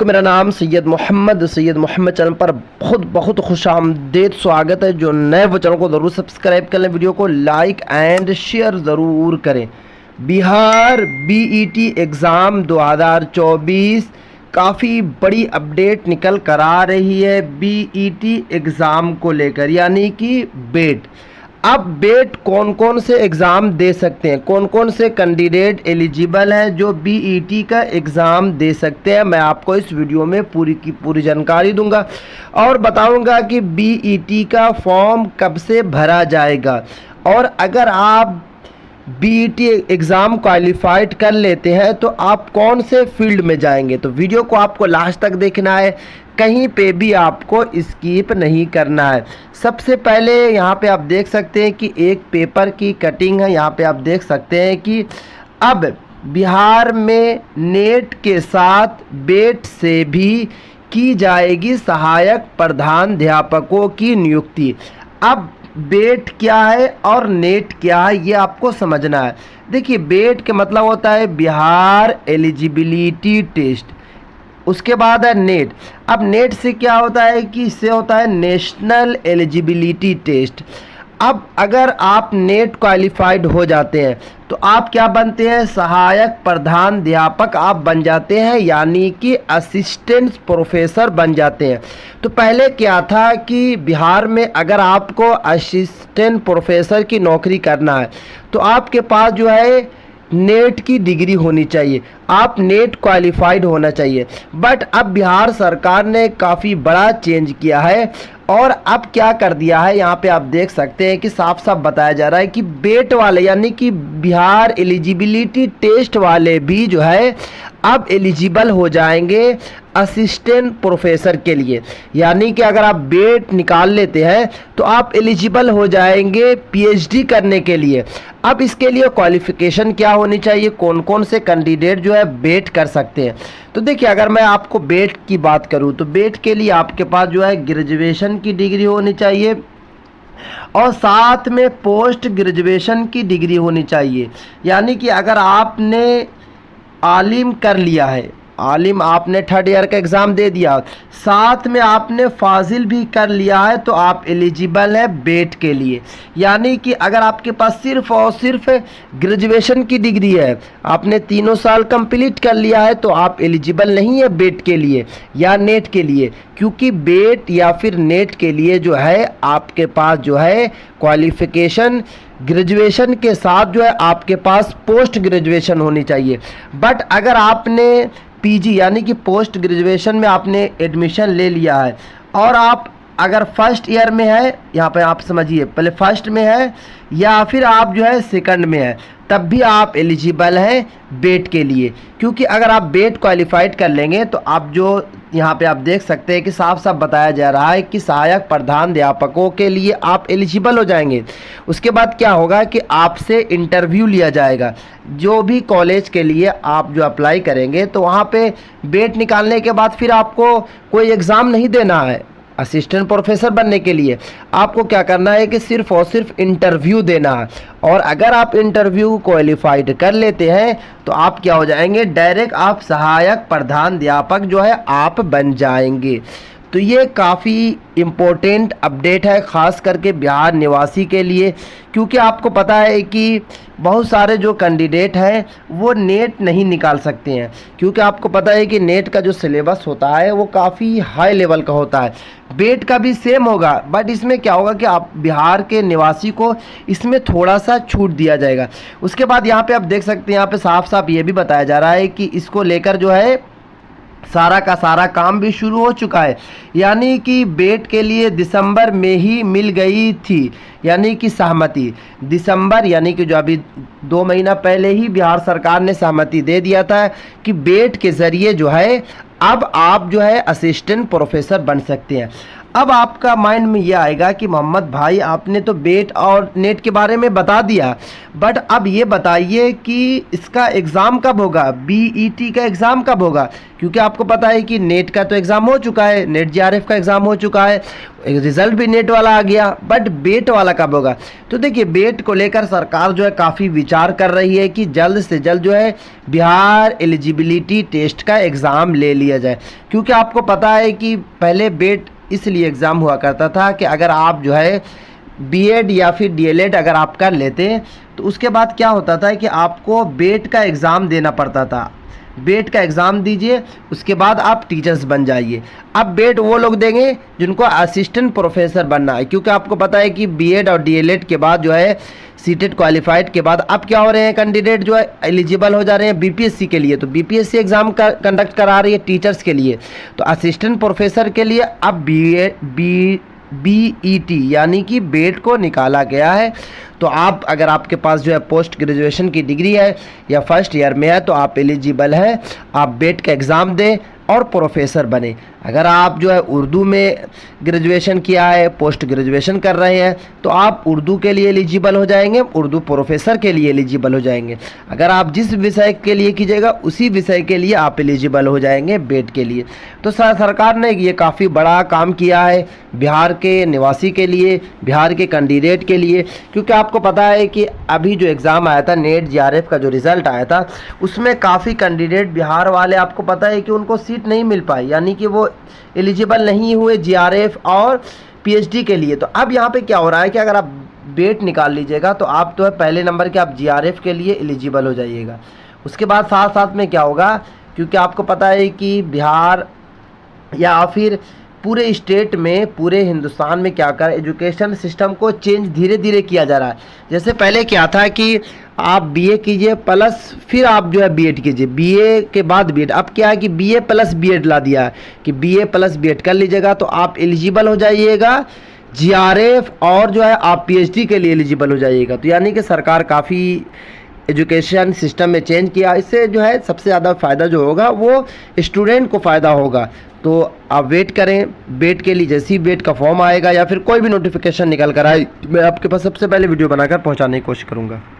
वालेकुम, मेरा नाम सैयद मोहम्मद चैनल पर बहुत खुशामदीद स्वागत है। जो नए वो चैनल को ज़रूर सब्सक्राइब कर लें, वीडियो को लाइक एंड शेयर ज़रूर करें। बिहार बीईटी एग्ज़ाम 2024 काफ़ी बड़ी अपडेट निकल कर आ रही है बीईटी एग्ज़ाम को लेकर, यानी कि बेट। अब बेट कौन कौन से एग्ज़ाम दे सकते हैं, कौन कौन से कैंडिडेट एलिजिबल हैं जो बीईटी का एग्ज़ाम दे सकते हैं, मैं आपको इस वीडियो में पूरी की पूरी जानकारी दूंगा और बताऊंगा कि बीईटी का फॉर्म कब से भरा जाएगा। और अगर आप बीईटी एग्ज़ाम क्वालिफाइड कर लेते हैं तो आप कौन से फील्ड में जाएंगे। तो वीडियो को आपको लास्ट तक देखना है, कहीं पे भी आपको स्किप नहीं करना है। सबसे पहले यहाँ पे आप देख सकते हैं कि एक पेपर की कटिंग है। यहाँ पे आप देख सकते हैं कि अब बिहार में नेट के साथ बेट से भी की जाएगी सहायक प्रधानाध्यापकों की नियुक्ति। अब बेट क्या है और नेट क्या है, ये आपको समझना है। देखिए, बेट के मतलब होता है बिहार एलिजिबिलिटी टेस्ट, उसके बाद है नेट। अब नेट से क्या होता है कि इससे होता है नेशनल एलिजिबिलिटी टेस्ट। अब अगर आप नेट क्वालिफाइड हो जाते हैं तो आप क्या बनते हैं, सहायक प्रधानाध्यापक आप बन जाते हैं, यानी कि असिस्टेंट प्रोफेसर बन जाते हैं। तो पहले क्या था कि बिहार में अगर आपको असिस्टेंट प्रोफेसर की नौकरी करना है तो आपके पास जो है नेट की डिग्री होनी चाहिए, आप नेट क्वालिफाइड होना चाहिए। बट अब बिहार सरकार ने काफ़ी बड़ा चेंज किया है और अब क्या कर दिया है, यहाँ पे आप देख सकते हैं कि साफ साफ बताया जा रहा है कि बेट वाले यानी कि बिहार एलिजिबिलिटी टेस्ट वाले भी जो है अब एलिजिबल हो जाएंगे असिस्टेंट प्रोफेसर के लिए। यानी कि अगर आप बेट निकाल लेते हैं तो आप एलिजिबल हो जाएंगे पीएचडी करने के लिए। अब इसके लिए क्वालिफिकेशन क्या होनी चाहिए, कौन कौन से कैंडिडेट जो है बेट कर सकते हैं। तो देखिए, अगर मैं आपको बेट की बात करूं तो बेट के लिए आपके पास जो है ग्रेजुएशन की डिग्री होनी चाहिए और साथ में पोस्ट ग्रेजुएशन की डिग्री होनी चाहिए। यानी कि अगर आपने आलिम कर लिया है, आलिम आपने थर्ड ईयर का एग्ज़ाम दे दिया, साथ में आपने फाजिल भी कर लिया है तो आप एलिजिबल है बेट के लिए। यानी कि अगर आपके पास सिर्फ और सिर्फ ग्रेजुएशन की डिग्री है, आपने 3 साल कंप्लीट कर लिया है, तो आप एलिजिबल नहीं है बेट के लिए या नेट के लिए, क्योंकि बेट या फिर नेट के लिए जो है आपके पास जो है क्वालिफिकेशन ग्रेजुएशन के साथ जो है आपके पास पोस्ट ग्रेजुएशन होनी चाहिए। बट अगर आपने पीजी यानी कि पोस्ट ग्रेजुएशन में आपने एडमिशन ले लिया है और आप अगर फर्स्ट ईयर में है, यहाँ पे आप समझिए पहले फर्स्ट में है या फिर आप जो है सेकंड में है, तब भी आप एलिजिबल हैं बेट के लिए। क्योंकि अगर आप बेट क्वालिफाइड कर लेंगे तो आप जो यहाँ पे आप देख सकते हैं कि साफ साफ बताया जा रहा है कि सहायक प्रधानाध्यापकों के लिए आप एलिजिबल हो जाएंगे। उसके बाद क्या होगा कि आपसे इंटरव्यू लिया जाएगा। जो भी कॉलेज के लिए आप जो अप्लाई करेंगे तो वहाँ पे बेट निकालने के बाद फिर आपको कोई एग्ज़ाम नहीं देना है असिस्टेंट प्रोफेसर बनने के लिए। आपको क्या करना है कि सिर्फ और सिर्फ इंटरव्यू देना है, और अगर आप इंटरव्यू क्वालिफाइड कर लेते हैं तो आप क्या हो जाएंगे, डायरेक्ट आप सहायक प्रधानाध्यापक जो है आप बन जाएंगे। तो ये काफ़ी इम्पोर्टेंट अपडेट है ख़ास करके बिहार निवासी के लिए, क्योंकि आपको पता है कि बहुत सारे जो कैंडिडेट हैं वो नेट नहीं निकाल सकते हैं, क्योंकि आपको पता है कि नेट का जो सिलेबस होता है वो काफ़ी हाई लेवल का होता है। बेट का भी सेम होगा, बट इसमें क्या होगा कि आप बिहार के निवासी को इसमें थोड़ा सा छूट दिया जाएगा। उसके बाद यहाँ पे आप देख सकते हैं, यहाँ पे साफ साफ ये भी बताया जा रहा है कि इसको लेकर जो है सारा का सारा काम भी शुरू हो चुका है। यानी कि बेट के लिए दिसंबर में ही मिल गई थी, यानी कि सहमति दिसंबर, यानी कि जो अभी 2 महीना पहले ही बिहार सरकार ने सहमति दे दिया था कि बेट के ज़रिए जो है अब आप जो है असिस्टेंट प्रोफेसर बन सकते हैं। अब आपका माइंड में ये आएगा कि मोहम्मद भाई आपने तो बेट और नेट के बारे में बता दिया, बट अब ये बताइए कि इसका एग्ज़ाम कब होगा, बीईटी का एग्ज़ाम कब होगा। क्योंकि आपको पता है कि नेट का तो एग्ज़ाम हो चुका है, नेट जीआरएफ का एग्ज़ाम हो चुका है, रिज़ल्ट भी नेट वाला आ गया, बट बेट वाला कब होगा। तो देखिए, बेट को लेकर सरकार जो है काफ़ी विचार कर रही है कि जल्द से जल्द जो है बिहार एलिजिबिलिटी टेस्ट का एग्ज़ाम ले लिया जाए। क्योंकि आपको पता है कि पहले बेट इसलिए एग्ज़ाम हुआ करता था कि अगर आप जो है बीएड या फिर डीएलएड अगर आप कर लेते तो उसके बाद क्या होता था कि आपको बेट का एग्ज़ाम देना पड़ता था। बेट का एग्ज़ाम दीजिए, उसके बाद आप टीचर्स बन जाइए। अब बेट वो लोग देंगे जिनको असिस्टेंट प्रोफेसर बनना है। क्योंकि आपको पता है कि बीएड और डीएलएड के बाद जो है सीटेट क्वालिफाइड के बाद अब क्या हो रहे हैं, कैंडिडेट जो है एलिजिबल हो जा रहे हैं बीपीएससी के लिए। तो बीपीएससी एग्ज़ाम का कंडक्ट करा रही है टीचर्स के लिए। तो असिस्टेंट प्रोफेसर के लिए अब बीईटी यानी कि बेट को निकाला गया है। तो आप अगर आपके पास जो है पोस्ट ग्रेजुएशन की डिग्री है या फर्स्ट ईयर में है तो आप एलिजिबल है, आप बेट का एग्ज़ाम दें और प्रोफेसर बने। अगर आप जो है उर्दू में ग्रेजुएशन किया है, पोस्ट ग्रेजुएशन कर रहे हैं, तो आप उर्दू के लिए एलिजिबल हो जाएंगे, उर्दू प्रोफेसर के लिए एलिजिबल हो जाएंगे। अगर आप जिस विषय के लिए कीजिएगा उसी विषय के लिए आप एलिजिबल हो जाएंगे बेट के लिए। तो सरकार ने ये काफ़ी बड़ा काम किया है बिहार के निवासी के लिए, बिहार के कैंडिडेट के लिए। क्योंकि आपको पता है कि अभी जो एग्ज़ाम आया था नेट जीआरएफ का जो रिज़ल्ट आया था उसमें काफ़ी कैंडिडेट बिहार वाले आपको पता है कि उनको सीट नहीं मिल पाई, यानी कि वो एलिजिबल नहीं हुए जीआरएफ और पीएचडी के लिए। तो अब यहाँ पे क्या हो रहा है कि अगर आप बेट निकाल लीजिएगा तो आप तो है पहले नंबर के आप जीआरएफ के लिए एलिजिबल हो जाइएगा। उसके बाद साथ साथ में क्या होगा, क्योंकि आपको पता है कि बिहार या फिर पूरे स्टेट में, पूरे हिंदुस्तान में क्या कर एजुकेशन सिस्टम को चेंज धीरे धीरे किया जा रहा है। जैसे पहले क्या था कि आप बीए कीजिए प्लस फिर आप जो है बीएड कीजिए, बीए के बाद बीएड। अब क्या है कि बीए प्लस बीएड ला दिया है कि बीए प्लस बीएड कर लीजिएगा तो आप एलिजिबल हो जाइएगा जीआरएफ और जो है आप पीएचडी के लिए एलिजिबल हो जाइएगा। तो यानी कि सरकार काफ़ी एजुकेशन सिस्टम में चेंज किया। इससे जो है सबसे ज़्यादा फ़ायदा जो होगा वो स्टूडेंट को फ़ायदा होगा। तो आप वेट करें बेट के लिए, जैसे ही बेट का फॉर्म आएगा या फिर कोई भी नोटिफिकेशन निकल कर आए मैं आपके पास सबसे पहले वीडियो बनाकर पहुंचाने की कोशिश करूंगा।